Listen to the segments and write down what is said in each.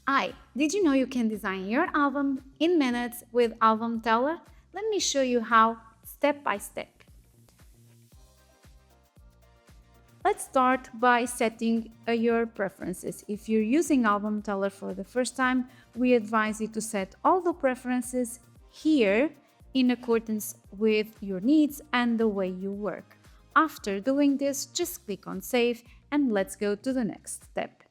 Hi, did you know you can design your album in minutes with AlbumTeller? Let me show you how step by step. Let's start by setting your preferences. If you're using AlbumTeller for the first time, we advise you to set all the preferences here in accordance with your needs and the way you work. After doing this, just click on Save and let's go to the next step.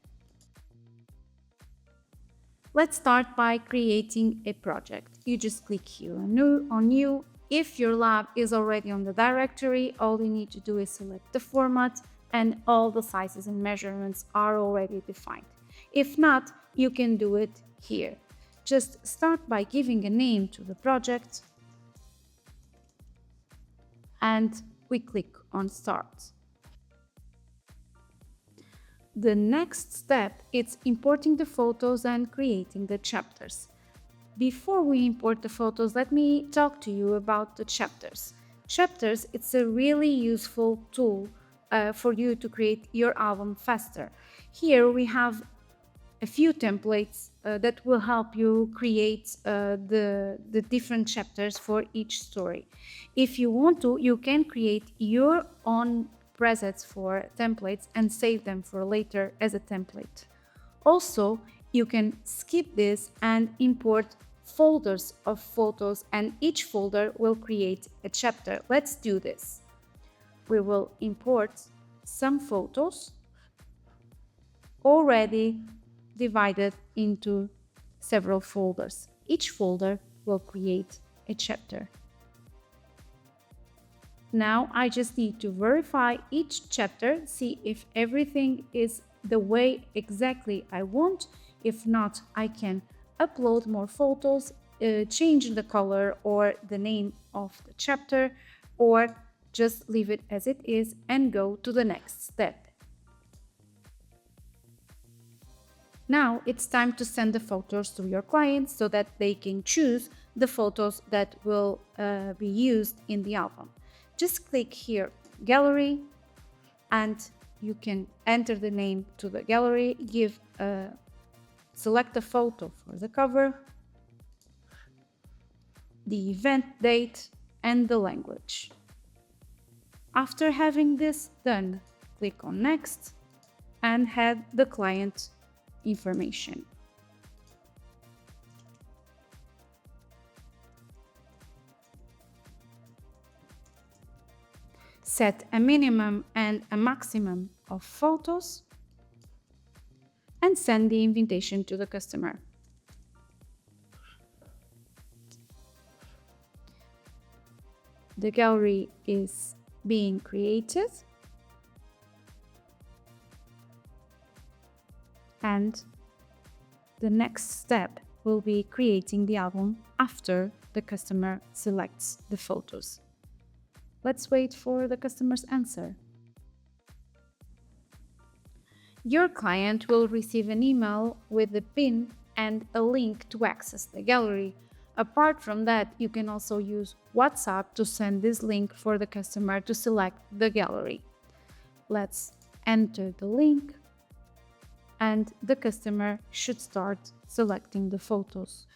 Let's start by creating a project. You just click here on New. If your lab is already on the directory, all you need to do is select the format and all the sizes and measurements are already defined. If not, you can do it here. Just start by giving a name to the project and we click on Start. The next step is importing the photos and creating the chapters. Before we import the photos, let me talk to you about the chapters. Chapters, it's a really useful tool for you to create your album faster. Here we have a few templates that will help you create the different chapters for each story. If you want to, you can create your own presets for templates and save them for later as a template. Also, you can skip this and import folders of photos and each folder will create a chapter. Let's do this. We will import some photos already divided into several folders. Each folder will create a chapter. Now I just need to verify each chapter, see if everything is the way exactly I want. If not, I can upload more photos, change the color or the name of the chapter, or just leave it as it is and go to the next step. Now it's time to send the photos to your clients so that they can choose the photos that will be used in the album. Just click here, Gallery, and you can enter the name to the gallery, select a photo for the cover, the event date, and the language. After having this done, click on Next and add the client information. Set a minimum and a maximum of photos and send the invitation to the customer. The gallery is being created and the next step will be creating the album after the customer selects the photos. Let's wait for the customer's answer. Your client will receive an email with a PIN and a link to access the gallery. Apart from that, you can also use WhatsApp to send this link for the customer to select the gallery. Let's enter the link and the customer should start selecting the photos.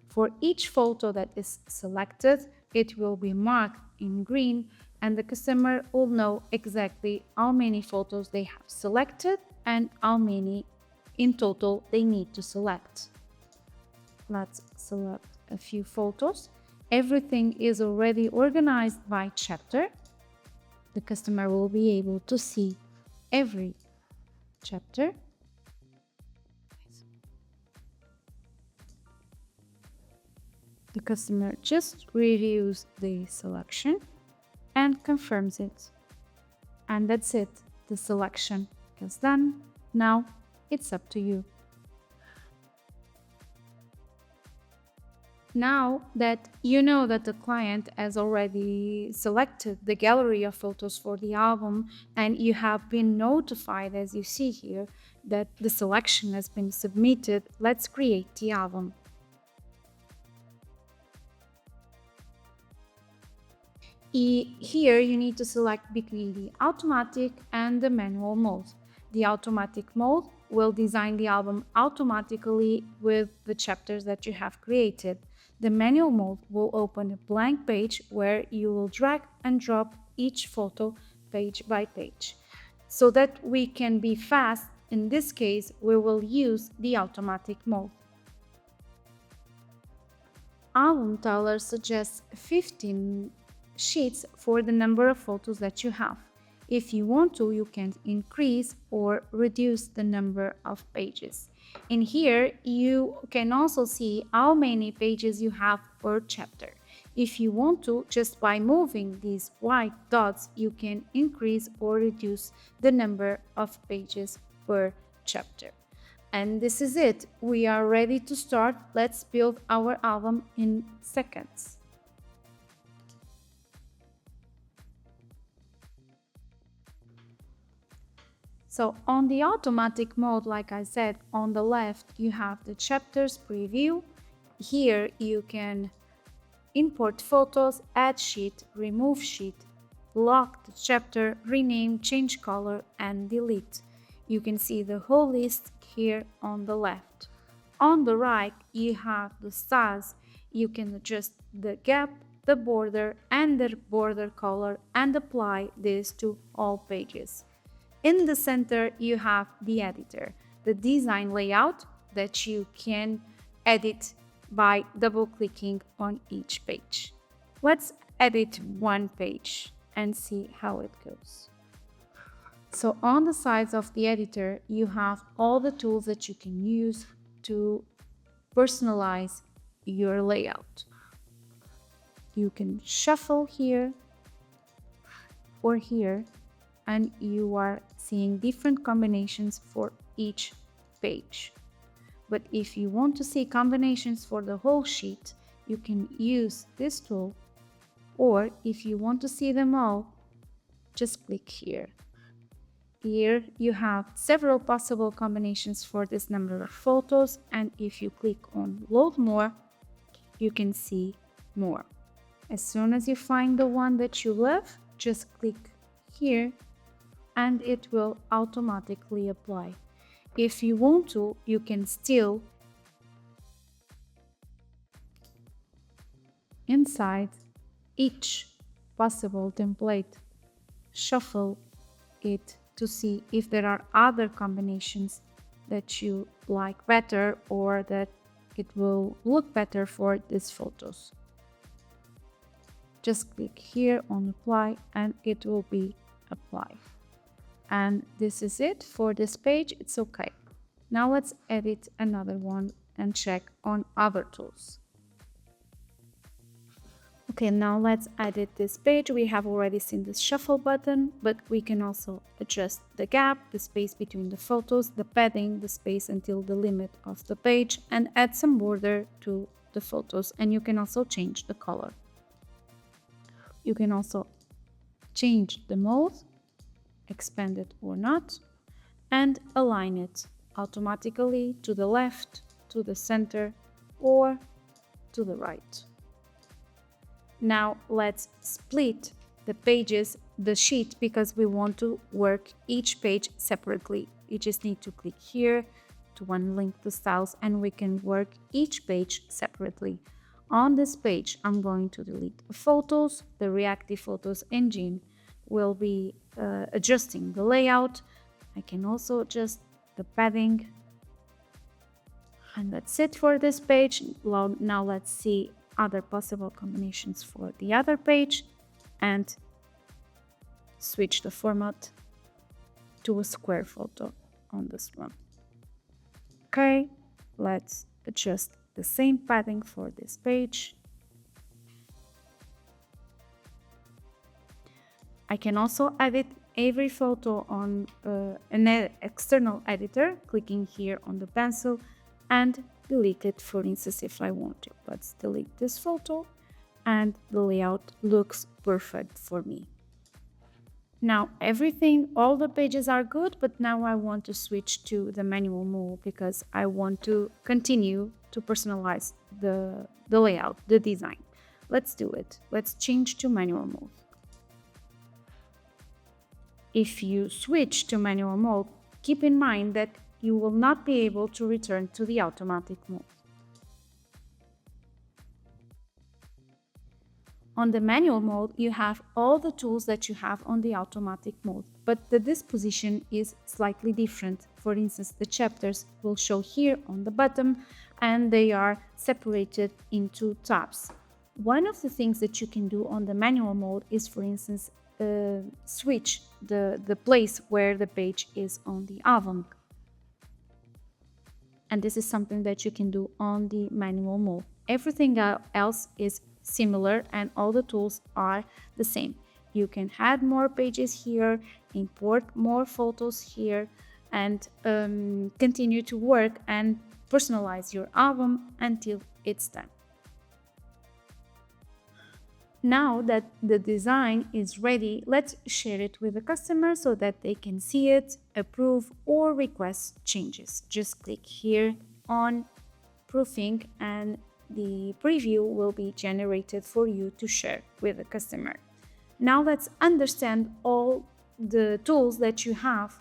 For each photo that is selected, it will be marked in green and the customer will know exactly how many photos they have selected and how many in total they need to select. Let's select a few photos. Everything is already organized by chapter. The customer will be able to see every chapter. The customer just reviews the selection and confirms it. And that's it. The selection is done. Now it's up to you. Now that you know that the client has already selected the gallery of photos for the album and you have been notified, as you see here, that the selection has been submitted, let's create the album. Here you need to select between the automatic and the manual mode. The automatic mode will design the album automatically with the chapters that you have created. The manual mode will open a blank page where you will drag and drop each photo page by page. So that we can be fast, in this case, we will use the automatic mode. AlbumTeller suggests 15 sheets for the number of photos that you have. If you want to, you can increase or reduce the number of pages. In here, you can also see how many pages you have per chapter. If you want to, just by moving these white dots, you can increase or reduce the number of pages per chapter. And this is it. We are ready to start. Let's build our album in seconds. So on the automatic mode, like I said, on the left, you have the chapters preview. Here you can import photos, add sheet, remove sheet, lock the chapter, rename, change color, and delete. You can see the whole list here on the left. On the right, you have the styles. You can adjust the gap, the border, and the border color and apply this to all pages. In the center, you have the editor, the design layout that you can edit by double-clicking on each page. Let's edit one page and see how it goes. So on the sides of the editor, you have all the tools that you can use to personalize your layout. You can shuffle here or here, and you are seeing different combinations for each page. But if you want to see combinations for the whole sheet, you can use this tool, or if you want to see them all, just click here. Here you have several possible combinations for this number of photos, and if you click on Load More, you can see more. As soon as you find the one that you love, just click here and it will automatically apply. If you want to, you can still inside each possible template shuffle it to see if there are other combinations that you like better or that it will look better for these photos. Just click here on apply and it will be applied. And this is it for this page. It's okay. Now let's edit another one and check on other tools. Okay, now let's edit this page. We have already seen this shuffle button, but we can also adjust the gap, the space between the photos, the padding, the space until the limit of the page, and add some border to the photos. And you can also change the color. You can also change the mode, expand it or not, and align it automatically to the left, to the center, or to the right. Now let's split the pages, the sheet, because we want to work each page separately. You just need to click here to unlink the styles and we can work each page separately. On this page, I'm going to delete the photos. The reactive photos engine will be adjusting the layout. I can also adjust the padding. And that's it for this page. Now let's see other possible combinations for the other page and switch the format to a square photo on this one. Okay, let's adjust the same padding for this page. I can also edit every photo on an external editor, clicking here on the pencil and delete it, for instance, if I want to. Let's delete this photo and the layout looks perfect for me. Now all the pages are good, but now I want to switch to the manual mode because I want to continue to personalize the layout, the design. Let's do it. Let's change to manual mode. If you switch to manual mode, keep in mind that you will not be able to return to the automatic mode. On the manual mode, you have all the tools that you have on the automatic mode, but the disposition is slightly different. For instance, the chapters will show here on the bottom, and they are separated into tabs. One of the things that you can do on the manual mode is, for instance, switch the place where the page is on the album. And this is something that you can do on the manual mode. Everything else is similar and all the tools are the same. You can add more pages here, import more photos here, and continue to work and personalize your album until it's done. Now that the design is ready, let's share it with the customer so that they can see it, approve, or request changes. Just click here on proofing and the preview will be generated for you to share with the customer. Now let's understand all the tools that you have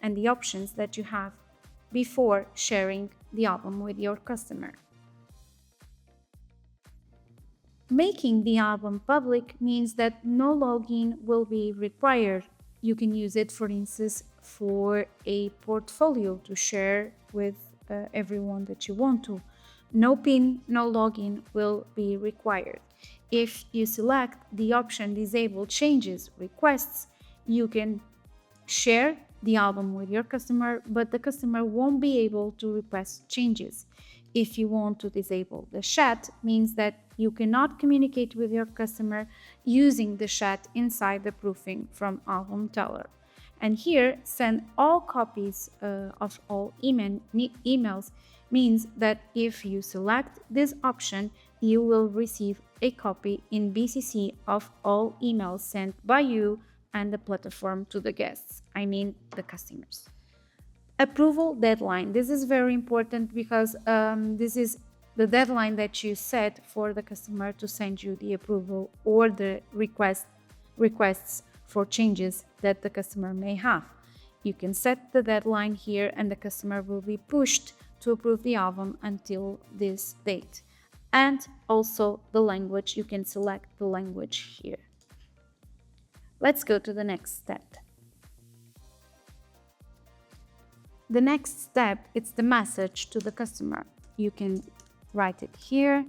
and the options that you have before sharing the album with your customer. Making the album public means that no login will be required. You can use it, for instance, for a portfolio to share with everyone that you want to. No PIN, no login will be required. If you select the option Disable Changes Requests, you can share the album with your customer, but the customer won't be able to request changes. If you want to disable the chat, means that you cannot communicate with your customer using the chat inside the proofing from AlbumTeller. And here, send all copies of all emails means that if you select this option, you will receive a copy in BCC of all emails sent by you and the platform to the guests, I mean the customers. Approval deadline. This is very important because this is the deadline that you set for the customer to send you the approval or the requests for changes that the customer may have. You can set the deadline here and the customer will be pushed to approve the album until this date. And also the language, you can select the language here. Let's go to the next step. The next step, it's the message to the customer. You can write it here.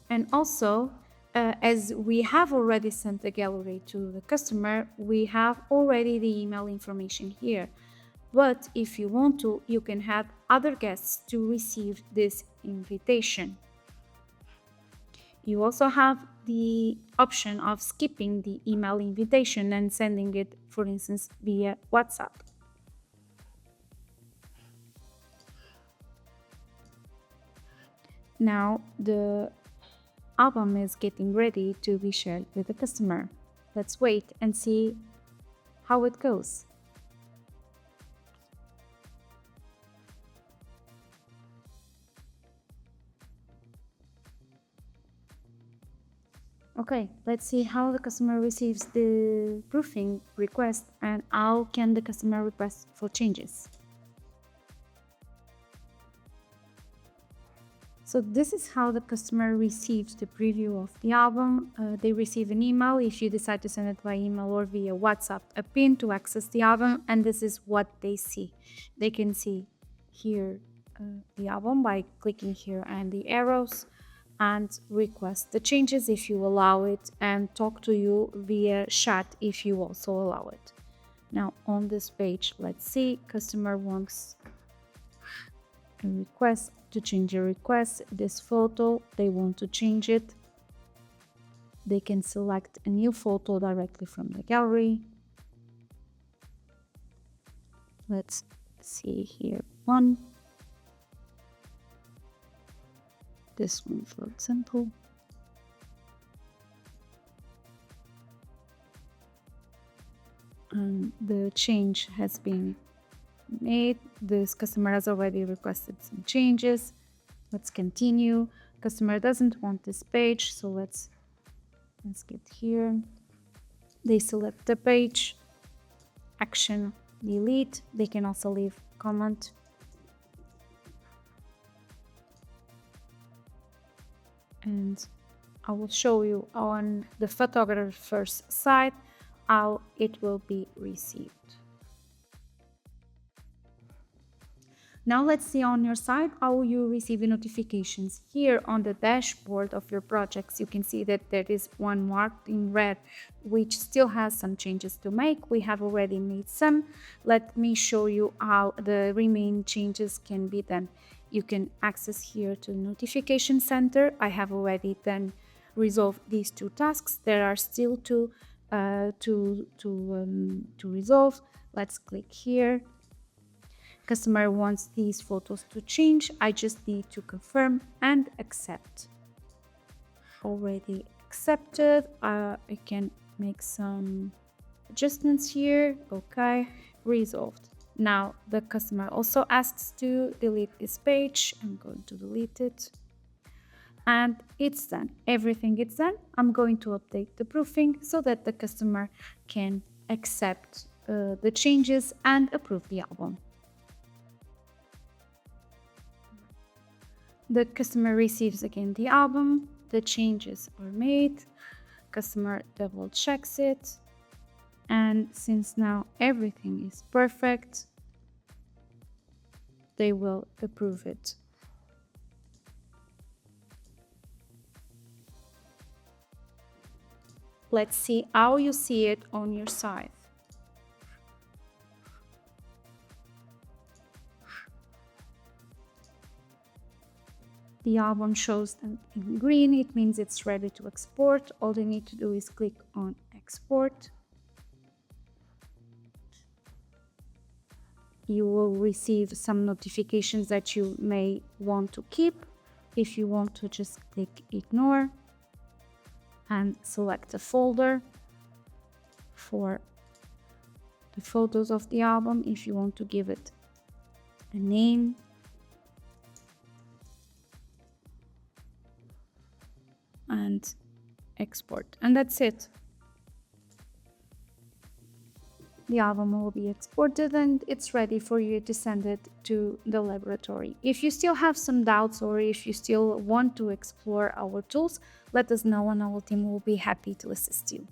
And also, as we have already sent the gallery to the customer, we have already the email information here. But if you want to, you can have other guests to receive this invitation. You also have the option of skipping the email invitation and sending it, for instance, via WhatsApp. Now the album is getting ready to be shared with the customer. Let's wait and see how it goes. Okay, let's see how the customer receives the proofing request and how can the customer request for changes. So this is how the customer receives the preview of the album. They receive an email if you decide to send it by email or via WhatsApp, a pin to access the album, and this is what they see. They can see here the album by clicking here and the arrows and request the changes if you allow it and talk to you via chat if you also allow it. Now on this page, let's see, customer wants a request to change a request. This photo, they want to change it. They can select a new photo directly from the gallery. Let's see here one. This one, for example. the change has been made. This customer has already requested some changes. Let's continue. Customer doesn't want this page, so let's get here. They select the page, action, delete. They can also leave comment. And I will show you on the photographer's side how it will be received. Now let's see on your side how you receive the notifications. Here on the dashboard of your projects, you can see that there is one marked in red, which still has some changes to make. We have already made some. Let me show you how the remaining changes can be done. You can access here to the notification center. I have already then resolved these two tasks. There are still two to resolve. Let's click here. Customer wants these photos to change. I just need to confirm and accept. Already accepted. I can make some adjustments here. Okay, resolved. Now the customer also asks to delete this page. I'm going to delete it. And it's done. Everything is done. I'm going to update the proofing so that the customer can accept the changes and approve the album. The customer receives again the album, the changes are made, customer double checks it, and since now everything is perfect, they will approve it. Let's see how you see it on your side. The album shows them in green. It means it's ready to export. All they need to do is click on export. You will receive some notifications that you may want to keep. If you want to, just click ignore and select a folder for the photos of the album. If you want to give it a name, and export, and that's it. The album will be exported and it's ready for you to send it to the laboratory. If you still have some doubts or if you still want to explore our tools, let us know and our team will be happy to assist you.